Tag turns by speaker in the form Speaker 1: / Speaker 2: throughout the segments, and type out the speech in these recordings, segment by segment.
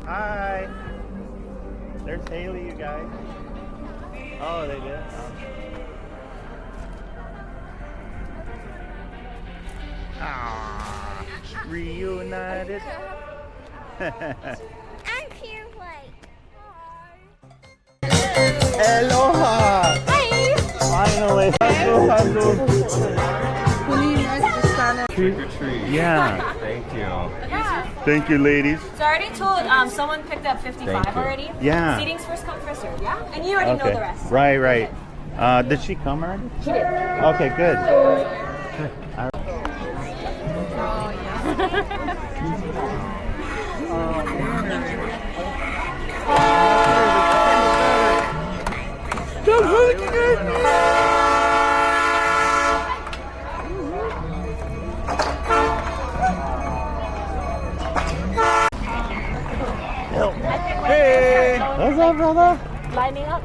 Speaker 1: Hi. There's Haley, you guys. Oh, they did? Ah, reunited.
Speaker 2: I'm here like.
Speaker 1: Aloha.
Speaker 2: Hi.
Speaker 1: Finally. Hello.
Speaker 3: Trick or treat.
Speaker 1: Yeah.
Speaker 3: Thank you.
Speaker 1: Thank you, ladies.
Speaker 4: So I already told someone picked up 55 already.
Speaker 1: Yeah.
Speaker 4: Seating's first come, first served, yeah? And you already know the rest.
Speaker 1: Right, right. Did she come already?
Speaker 4: She did.
Speaker 1: Okay, good. Hey, what's up, brother?
Speaker 4: Line up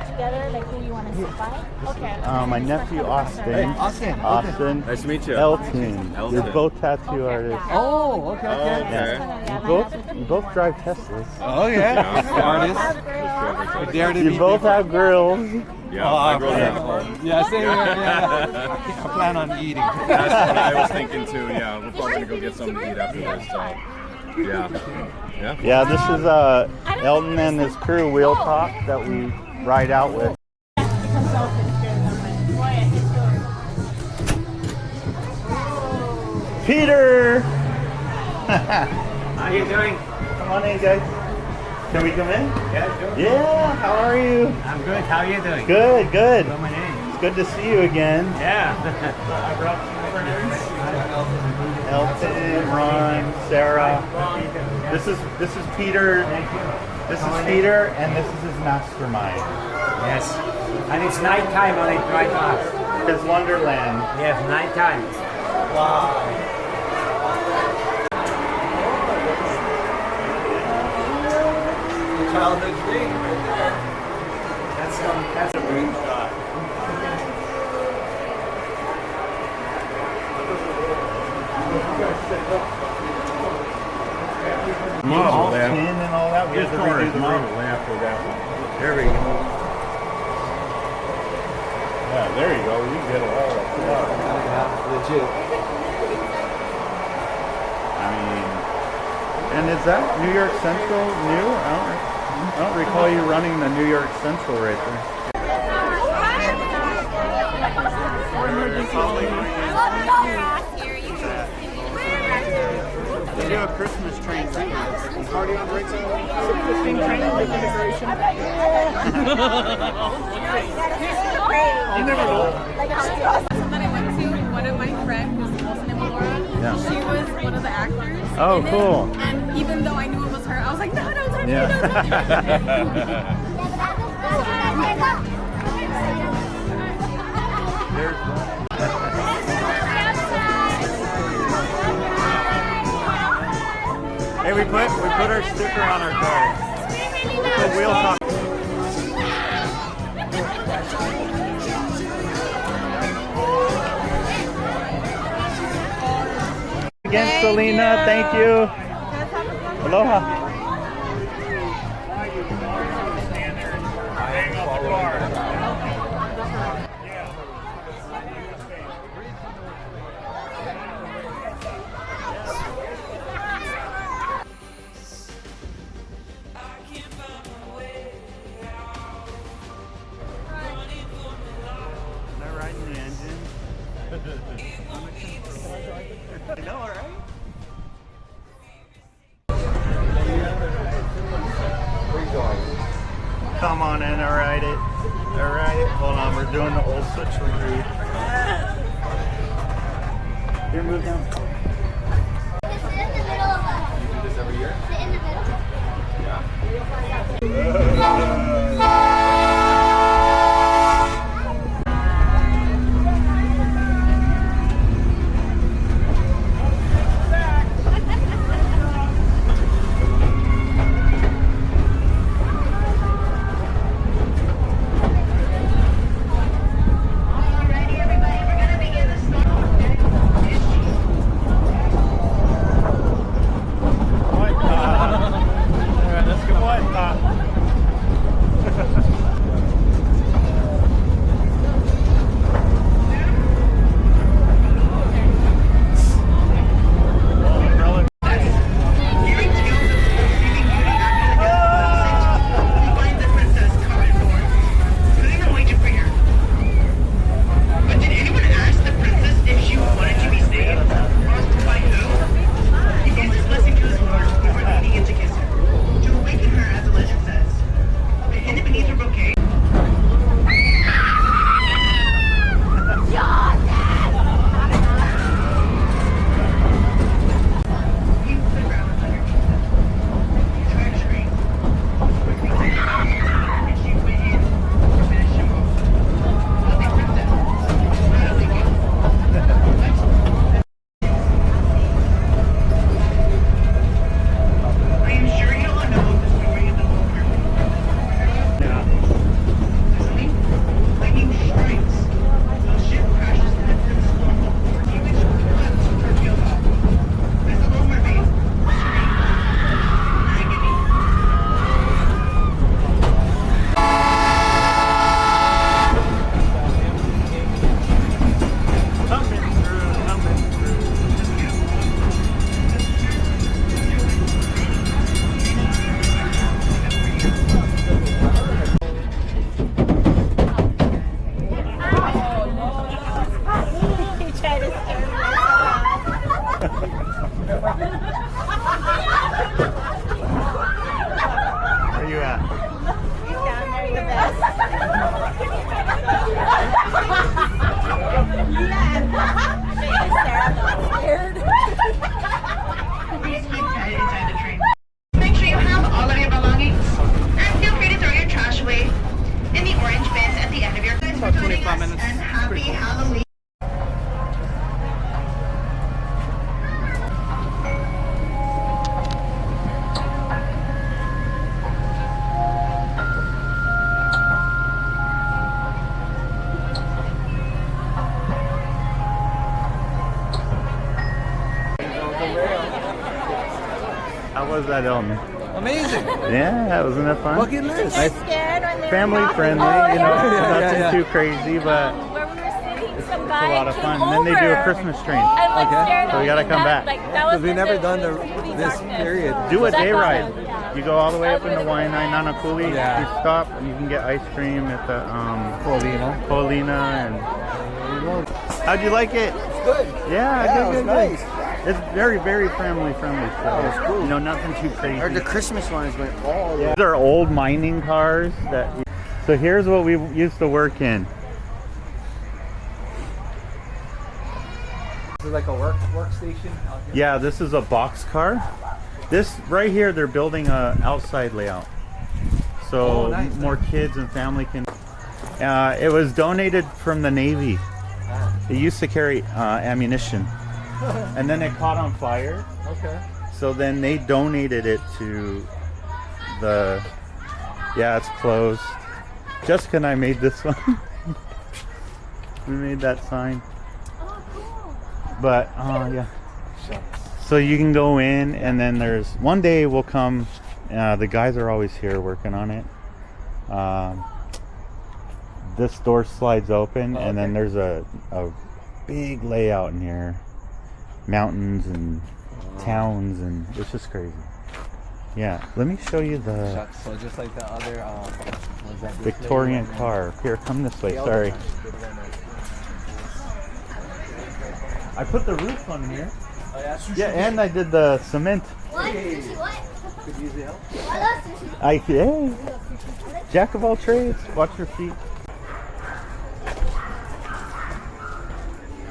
Speaker 4: together, like who you want to sit by. Okay.
Speaker 1: My nephew Austin. Austin.
Speaker 3: Nice to meet you.
Speaker 1: Elton. You're both tattoo artists.
Speaker 3: Oh, okay.
Speaker 1: Yeah. You both drive Teslas.
Speaker 3: Oh, yeah. Artist.
Speaker 1: You both have grills.
Speaker 3: Yeah, I grew up. Yeah, same here. Yeah. I plan on eating. That's what I was thinking too. Yeah, we're probably gonna go get something to eat after this. So, yeah.
Speaker 1: Yeah, this is Elton and his crew Wheel Talk that we ride out with. Peter!
Speaker 5: How you doing?
Speaker 1: Come on in, guys. Can we come in?
Speaker 5: Yeah, sure.
Speaker 1: Yeah, how are you?
Speaker 5: I'm good. How are you doing?
Speaker 1: Good, good.
Speaker 5: What's my name?
Speaker 1: It's good to see you again.
Speaker 5: Yeah.
Speaker 1: Elton, Ron, Sarah. This is Peter. This is Peter, and this is his mastermind.
Speaker 5: Yes. And it's nighttime on it right now.
Speaker 1: His Wonderland.
Speaker 5: Yes, nighttime. Wow. Childhood dream. That's a great shot.
Speaker 1: All tin and all that. We have to redo the room.
Speaker 3: lamp for that one.
Speaker 1: There we go. Yeah, there you go. You get it all.
Speaker 3: Legit.
Speaker 1: I mean, and is that New York Central new? I don't recall you running the New York Central right there. They do a Christmas train thing. Party on the right side. Christmas train with integration. You never know.
Speaker 6: That I went to, one of my friends was also named Laura. She was one of the actors.
Speaker 1: Oh, cool.
Speaker 6: And even though I knew it was her, I was like, no, don't touch me,
Speaker 1: Yeah.
Speaker 6: don't touch me.
Speaker 1: Hey, we put our sticker on our car. The Wheel Talk. Again, Selena, thank you. Aloha. Am I riding the engine? I know, right? Come on in, alright it. Alright, hold on, we're doing the old switcheroo. Here, move down.
Speaker 2: Sit in the middle of us.
Speaker 3: You do this every year?
Speaker 2: Sit in the middle.
Speaker 4: the best. Sarah got scared.
Speaker 7: Please keep tight inside the train. Make sure you have all of your belongings. And feel free to throw your trash away in the orange bins at the end of your guys for joining us. And happy Halloween.
Speaker 1: How was that, Elton?
Speaker 8: Amazing.
Speaker 1: Yeah, wasn't that fun?
Speaker 8: Bucket list.
Speaker 4: They're scared when they're
Speaker 1: Family
Speaker 4: walking.
Speaker 1: friendly,
Speaker 4: Oh,
Speaker 1: you know,
Speaker 4: yeah.
Speaker 1: nothing too crazy, but
Speaker 4: Where we were sitting, some
Speaker 1: it's
Speaker 4: guy
Speaker 1: a lot of
Speaker 4: came
Speaker 1: fun. And then they do a
Speaker 4: over
Speaker 1: Christmas train.
Speaker 4: and like
Speaker 8: Okay.
Speaker 4: stared
Speaker 1: So we
Speaker 4: at
Speaker 1: gotta
Speaker 4: me.
Speaker 1: come
Speaker 4: That-
Speaker 1: back.
Speaker 4: Like, that was
Speaker 8: Because we've
Speaker 4: when
Speaker 8: never
Speaker 4: the
Speaker 8: done
Speaker 4: complete
Speaker 8: this
Speaker 4: darkness.
Speaker 8: period.
Speaker 1: Do a
Speaker 4: That's
Speaker 1: day ride.
Speaker 4: awesome, yeah.
Speaker 1: You go all the way up
Speaker 4: That was
Speaker 1: into
Speaker 4: really
Speaker 1: Waianae,
Speaker 4: fun.
Speaker 1: Nanakuli.
Speaker 8: Yeah.
Speaker 1: You stop and you can get ice cream at the
Speaker 8: Paulina.
Speaker 1: Paulina. And how'd you like it?
Speaker 8: It's good.
Speaker 1: Yeah,
Speaker 8: Yeah,
Speaker 1: good,
Speaker 8: it was
Speaker 1: good,
Speaker 8: nice.
Speaker 1: good. It's very, very family friendly. So
Speaker 8: Oh, it's cool.
Speaker 1: you know, nothing too crazy.
Speaker 8: Or the Christmas ones went all the way.
Speaker 1: These are old mining cars that. So here's what we used to work in.
Speaker 8: This is like a workstation out here.
Speaker 1: Yeah, this is a box car. This right here, they're building a outside layout, so
Speaker 8: Oh, nice,
Speaker 1: more kids and family can. It was donated from the Navy. It used to carry ammunition, and then it caught on fire.
Speaker 8: Okay.
Speaker 1: So then they donated it to the. Yeah, it's closed. Jessica and I made this one. We made that sign.
Speaker 4: Oh, cool.
Speaker 1: But yeah. So you can go in, and then there's one day we'll come. The guys are always here working on it. This door slides open, and then there's a big layout in here, mountains and towns, and it's just crazy. Yeah, let me show you the
Speaker 8: Shucks. So just like the other what was that?
Speaker 1: Victorian car. Here, come this way. Sorry, I put the roof on here.
Speaker 8: Oh, yeah, sushi.
Speaker 1: Yeah, and I did the cement.
Speaker 2: What? Sushi what?
Speaker 8: Could use the help.
Speaker 2: I love sushi.
Speaker 1: Hey, jack of all trades. Watch your feet.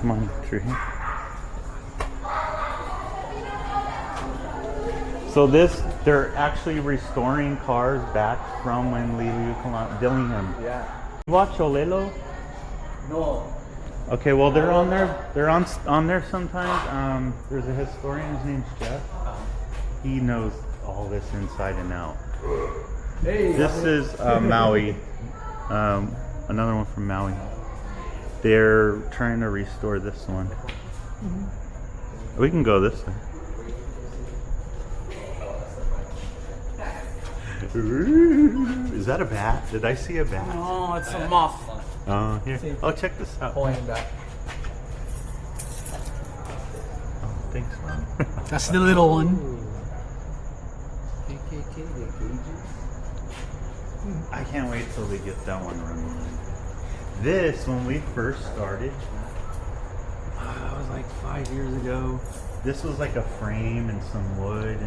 Speaker 1: Come on through here. So they're actually restoring cars back from when Dillingham.
Speaker 8: Yeah.
Speaker 1: You watch Olelo?
Speaker 8: No.
Speaker 1: Okay, well they're on there. They're on there sometimes. There's a historian. His name's Jeff. He knows all this inside and out.
Speaker 8: Hey.
Speaker 1: This is Maui. Another one from Maui. They're trying to restore this one. We can go this way. Ooh, is that a bat? Did I see a bat?
Speaker 5: Oh, it's a moth.
Speaker 1: Oh, here. Oh, check this out.
Speaker 8: Pulling back.
Speaker 1: Oh, thanks, man.
Speaker 5: That's the little one.
Speaker 1: I can't wait till they get that one running. This, when we first started, it was like 5 years ago. This was like a frame and some wood,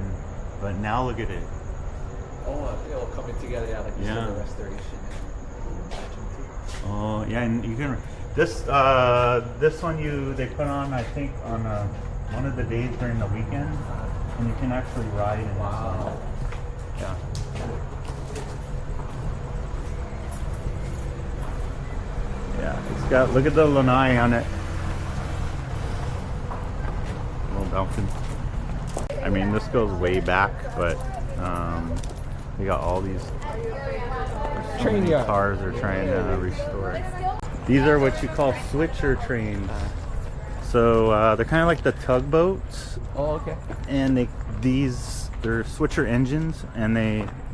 Speaker 1: but now look at it.
Speaker 8: Oh, it all coming together, yeah, like you
Speaker 1: Yeah.
Speaker 8: said, the restoration.
Speaker 1: Oh yeah, and you can this one they put on, I think, on one of the days during the weekend, and you can actually ride in.
Speaker 8: Wow.
Speaker 1: This one. Yeah. Yeah, it's got, look at the lanai on it. Little balcony. I mean, this goes way back, but they got all these
Speaker 8: Train yard.
Speaker 1: cars they're trying to restore. These are what you call switcher trains. So they're kind of like the tugboats,
Speaker 8: Oh, okay.
Speaker 1: and they're switcher engines, and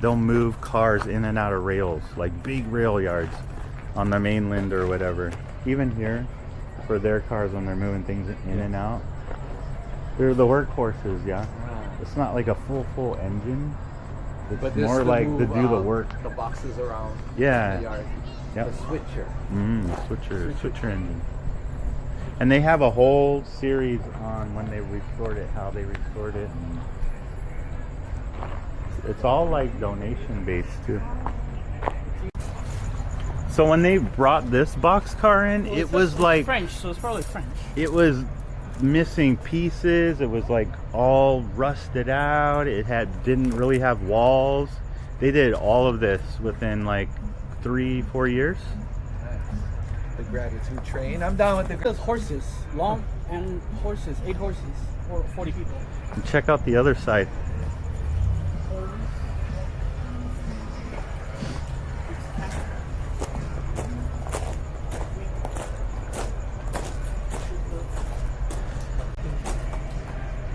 Speaker 1: they'll move cars in and out of rails, like big rail yards on the mainland or whatever. Even here, for their cars when they're moving things in and out, they're the workhorses. Yeah, it's not like a full engine. It's
Speaker 8: But
Speaker 1: more like to do the work.
Speaker 8: The boxes around
Speaker 1: Yeah.
Speaker 8: the yard.
Speaker 1: Yep.
Speaker 8: The switcher.
Speaker 1: Switcher engine. And they have a whole series on when they restored it, how they restored it. And it's all like donation based too. So when they brought this boxcar in, it was like
Speaker 9: French, so it's probably French.
Speaker 1: it was missing pieces. It was like all rusted out. It didn't really have walls. They did all of this within like 3-4 years.
Speaker 8: The gratitude train. I'm down with the.
Speaker 9: There's horses, long and horses, 8 horses, or 40 people.
Speaker 1: And check out the other side.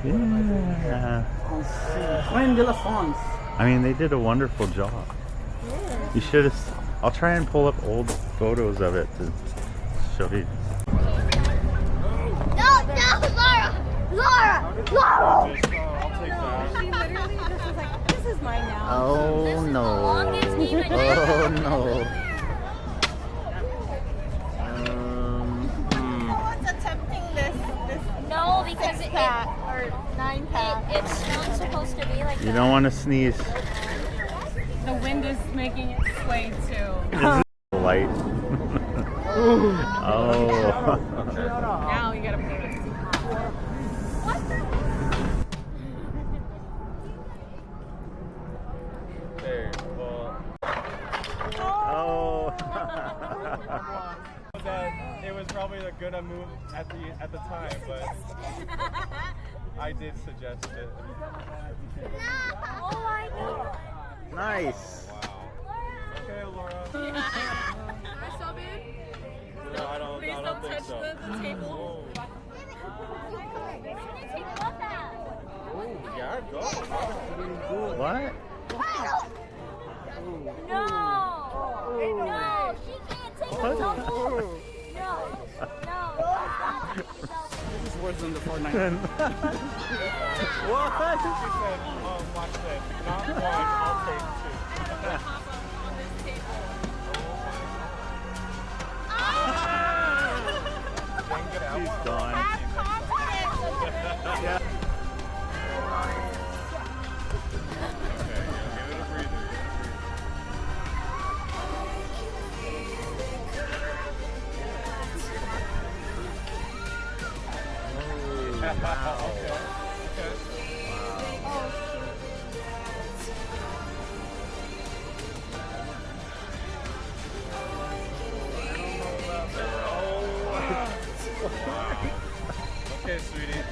Speaker 1: Yeah.
Speaker 9: Train de la France.
Speaker 1: I mean, they did a wonderful job. You should have. I'll try and pull up old photos of it to show you.
Speaker 2: No, Laura! Laura!
Speaker 6: She literally just was like, this is mine now.
Speaker 1: Oh no!
Speaker 2: longest even
Speaker 1: Oh no!
Speaker 6: What's attempting this
Speaker 2: No, because
Speaker 6: pack or 9-pack?
Speaker 2: it's not supposed to be like
Speaker 1: You
Speaker 2: that.
Speaker 1: don't want to sneeze.
Speaker 6: The wind is making it sway too.
Speaker 1: This is light. Oh.
Speaker 6: Now you gotta put it.
Speaker 3: There. Well,
Speaker 1: Oh.
Speaker 3: that it was probably a good move at the time, but I did suggest it.
Speaker 2: Oh my god.
Speaker 1: Nice.
Speaker 3: Okay, Laura.
Speaker 6: Am I so big?
Speaker 3: No, I don't think
Speaker 6: touch
Speaker 3: so.
Speaker 6: the table.
Speaker 3: Yeah, go.
Speaker 1: What?
Speaker 2: No! No! She can't take it! No! No!
Speaker 9: This is worse than the Fortnite.
Speaker 1: What?
Speaker 3: She said, watch this. Not one, I'll take 2.
Speaker 1: She's gone. Yeah.
Speaker 3: Okay, give it a breather. Okay, sweetie.